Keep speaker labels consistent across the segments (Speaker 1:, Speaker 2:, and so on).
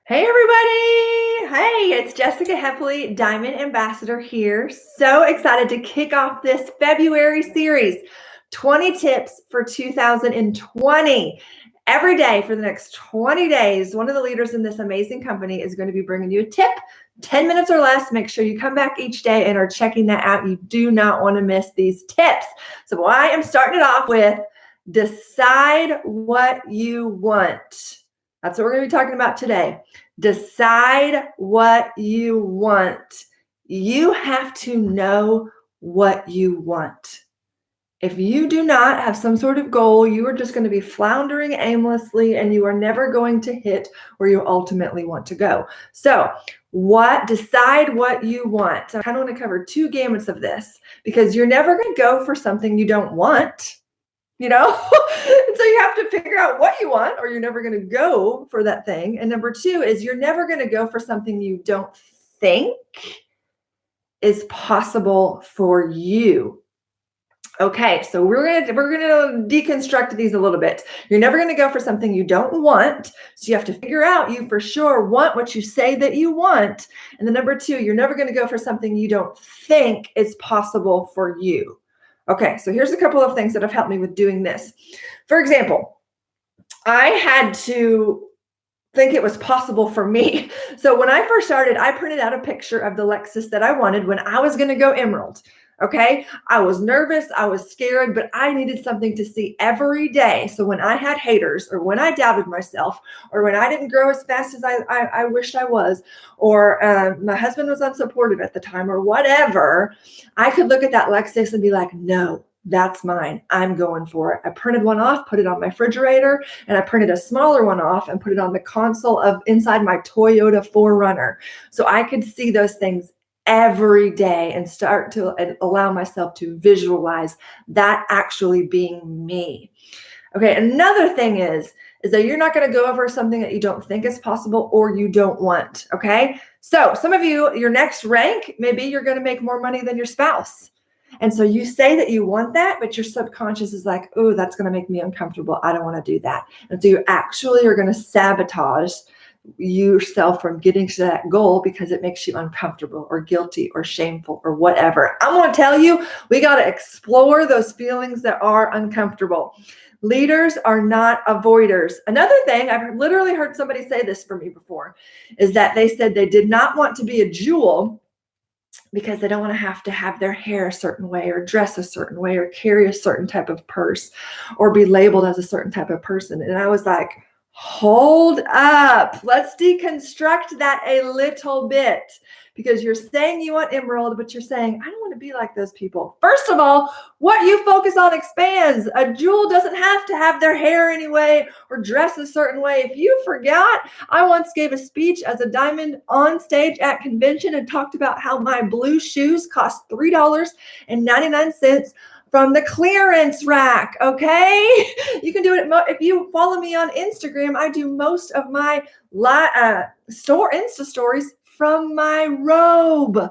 Speaker 1: Hey everybody! Hey, it's Jessica Hefley, Diamond Ambassador here. So excited to kick off this February series, 20 tips for 2020. Every day for the next 20 days, one of the leaders in this amazing company is going to be bringing you a tip, 10 minutes or less. Make sure you come back each day and are checking that out. You do not want to miss these tips. So I am starting it off with decide what you want. That's what we're going to be talking about today. Decide what you want. You have to know what you want. If you do not have some sort of goal, you are just going to be floundering aimlessly and you are never going to hit where you ultimately want to go. So decide what you want. I kind of want to cover two gamuts of this because you're never going to go for something you don't want. And so you have to figure out what you want or you're never going to go for that thing. And number two is you're never going to go for something you don't think is possible for you. Okay, so we're gonna deconstruct these a little bit. You're never gonna go for something you don't want. So you have to figure out you for sure want what you say that you want. And then number two, you're never gonna go for something you don't think is possible for you. Okay, so here's a couple of things that have helped me with doing this. For example, I had to think it was possible for me. So when I first started, I printed out a picture of the Lexus that I wanted when I was going to go emerald. Okay. I was nervous. I was scared, but I needed something to see every day. So when I had haters or when I doubted myself or when I didn't grow as fast as I wished I was, or my husband was unsupportive at the time or whatever, I could look at that Lexus and be like, no, that's mine. I'm going for it. I printed one off, put it on my refrigerator, and I printed a smaller one off and put it on the console of inside my Toyota 4Runner. So I could see those things every day and start to allow myself to visualize that actually being me. Okay, another thing is that you're not going to go over something that you don't think is possible or you don't want. Okay, so some of you, your next rank, maybe you're going to make more money than your spouse. And so you say that you want that, but your subconscious is like, oh, that's going to make me uncomfortable. I don't want to do that. And so you actually are going to sabotage yourself from getting to that goal because it makes you uncomfortable or guilty or shameful or whatever. I'm going to tell you, we got to explore those feelings that are uncomfortable. Leaders are not avoiders. Another thing, I've literally heard somebody say this for me before, is that they said they did not want to be a jewel because they don't want to have their hair a certain way or dress a certain way or carry a certain type of purse or be labeled as a certain type of person. And I was like, hold up, let's deconstruct that a little bit, because you're saying you want emerald, but you're saying, I don't want to be like those people. First of all, what you focus on expands. A jewel doesn't have to have their hair anyway or dress a certain way. If you forgot, I once gave a speech as a diamond on stage at convention and talked about how my blue shoes cost $3.99 from the clearance rack. Okay, you can do it if you follow me on Instagram. I do most of my Insta stories from my robe.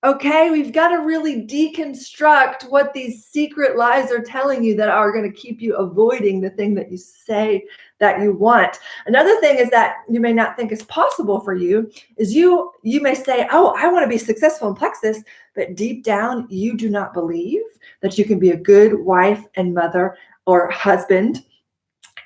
Speaker 1: Okay, we've got to really deconstruct what these secret lies are telling you that are going to keep you avoiding the thing that you say that you want. Another thing is that you may not think is possible for you is you may say, oh, I want to be successful in Plexus, but deep down you do not believe that you can be a good wife and mother or husband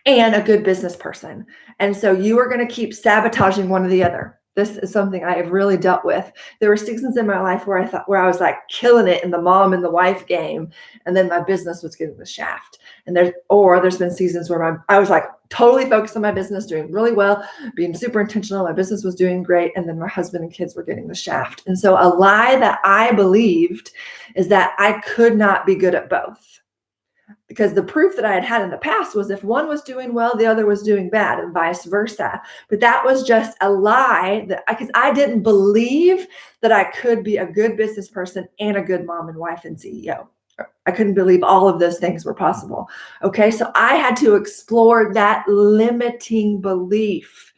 Speaker 1: and a good business person. And so you are going to keep sabotaging one or the other. This is something I have really dealt with. There were seasons in my life where I was like killing it in the mom and the wife game, and then my business was getting the shaft. And there's been seasons where I was like totally focused on my business, doing really well, being super intentional. My business was doing great, and then my husband and kids were getting the shaft. And so a lie that I believed is that I could not be good at both. Because the proof that I had in the past was if one was doing well, the other was doing bad, and vice versa. But that was just a lie because I didn't believe that I could be a good business person and a good mom and wife and CEO. I couldn't believe all of those things were possible. Okay, so I had to explore that limiting belief.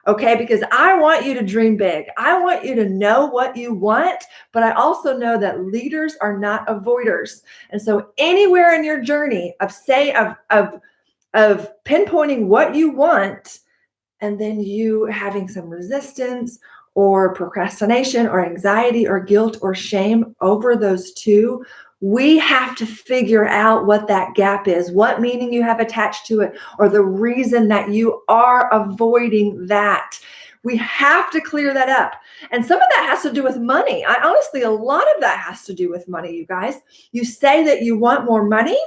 Speaker 1: Okay, because I want you to dream big. I want you to know what you want, but I also know that leaders are not avoiders. And so anywhere in your journey of pinpointing what you want and then you having some resistance or procrastination or anxiety or guilt or shame over those two, we have to figure out what that gap is, what meaning you have attached to it, or the reason that you are avoiding that. We have to clear that up. And some of that has to do with money. Honestly, a lot of that has to do with money, you guys. You say that you want more money,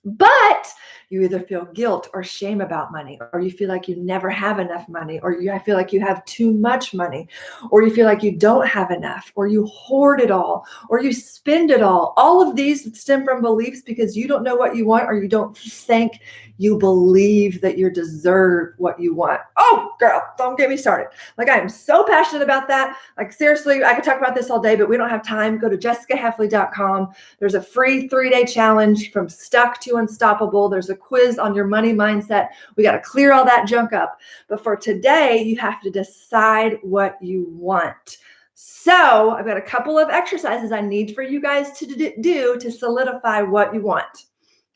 Speaker 1: but you either feel guilt or shame about money, or you feel like you never have enough money, or I feel like you have too much money, or you feel like you don't have enough, or you hoard it all, or you spend it all. All of these stem from beliefs because you don't know what you want, or you don't think you believe that you deserve what you want. Oh, girl, don't get me started. Like, I am so passionate about that. Like, seriously, I could talk about this all day, but we don't have time. Go to jessicahefley.com. There's a free 3-day challenge from stuck to unstoppable. There's a quiz on your money mindset. We got to clear all that junk up. But for today, you have to decide what you want. So I've got a couple of exercises I need for you guys to do to solidify what you want.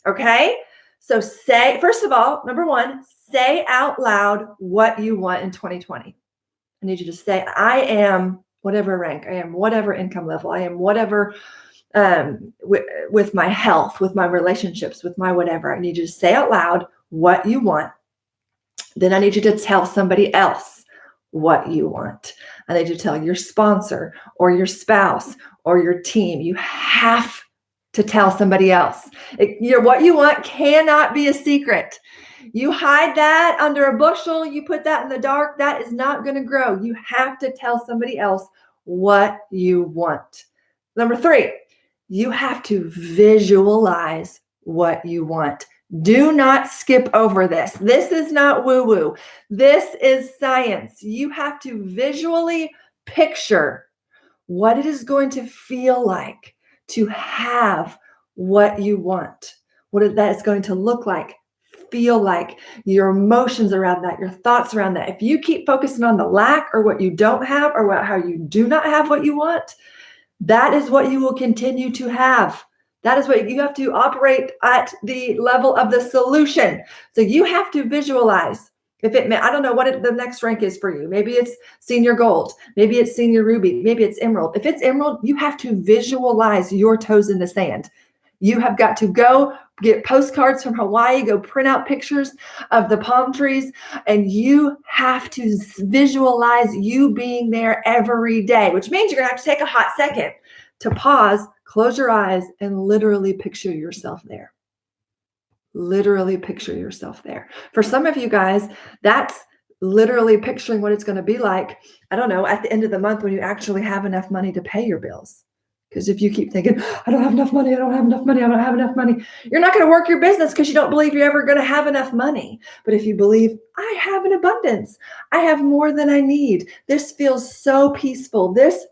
Speaker 1: Okay? So say, first of all, number one, say out loud what you want in 2020. I need you to say, I am whatever rank, I am whatever income level, I am whatever with my health, with my relationships, with my whatever. I need you to say out loud what you want. Then I need you to tell somebody else what you want. I need you to tell your sponsor or your spouse or your team. You have to tell somebody else. What you want cannot be a secret. You hide that under a bushel, you put that in the dark, that is not going to grow. You have to tell somebody else what you want. Number 3, you have to visualize what you want. Do not skip over this. This is not woo-woo. This is science. You have to visually picture what it is going to feel like to have what you want, what that is going to look like, feel like, your emotions around that, your thoughts around that. If you keep focusing on the lack or what you don't have or how you do not have what you want, that is what you will continue to have. That is what you have to operate at the level of the solution. So you have to visualize. I don't know what the next rank is for you. Maybe it's senior gold. Maybe it's senior ruby. Maybe it's emerald. If it's emerald, you have to visualize your toes in the sand. You have got to go get postcards from Hawaii, go print out pictures of the palm trees, and you have to visualize you being there every day, which means you're going to have to take a hot second to pause, close your eyes, and literally picture yourself there. Literally picture yourself there. For some of you guys, that's literally picturing what it's going to be like, I don't know, at the end of the month when you actually have enough money to pay your bills. Because if you keep thinking, I don't have enough money, I don't have enough money, I don't have enough money, you're not going to work your business because you don't believe you're ever going to have enough money. But if you believe, I have an abundance, I have more than I need, this feels so peaceful, this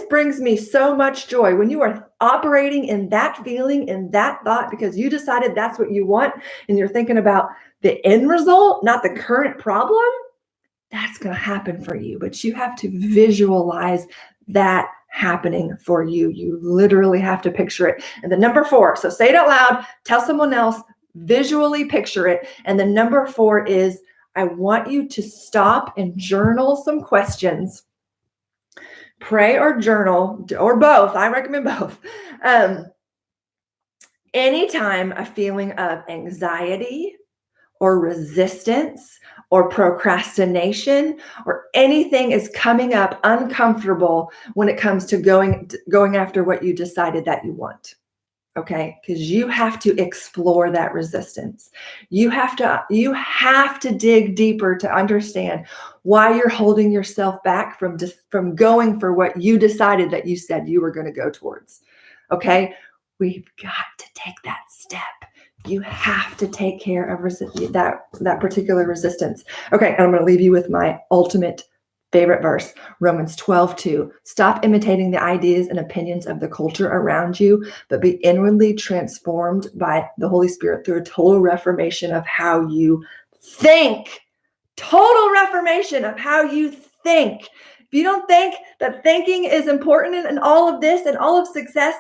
Speaker 1: brings me so much joy. When you are operating in that feeling, in that thought, because you decided that's what you want, and you're thinking about the end result, not the current problem, that's going to happen for you. But you have to visualize that happening for you. You literally have to picture it. And the number 4, so say it out loud, tell someone else, visually picture it. And the number 4 is, I want you to stop and journal some questions. Pray or journal, or both. I recommend both. Anytime a feeling of anxiety or resistance or procrastination or anything is coming up uncomfortable when it comes to going after what you decided that you want. Okay, because you have to explore that resistance. You have to dig deeper to understand why you're holding yourself back from going for what you decided that you said you were going to go towards. Okay, we've got to take that step. You have to take care of that particular resistance. Okay, and I'm going to leave you with my ultimate favorite verse, Romans 12:2. Stop imitating the ideas and opinions of the culture around you, but be inwardly transformed by the Holy Spirit through a total reformation of how you think. Total reformation of how you think. If you don't think that thinking is important in all of this and all of success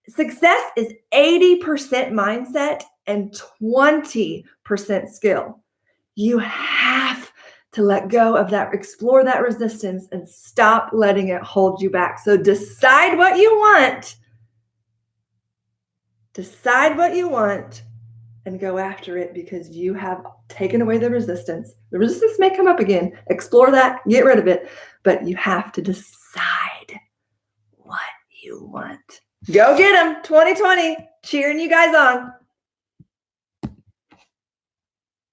Speaker 1: is 80% mindset and 20% skill. You have to let go of that, explore that resistance, and stop letting it hold you back. So decide what you want. Decide what you want and go after it, because you have taken away the resistance. The resistance may come up again. Explore that, get rid of it, but you have to decide what you want. Go get them, 2020. Cheering you guys on.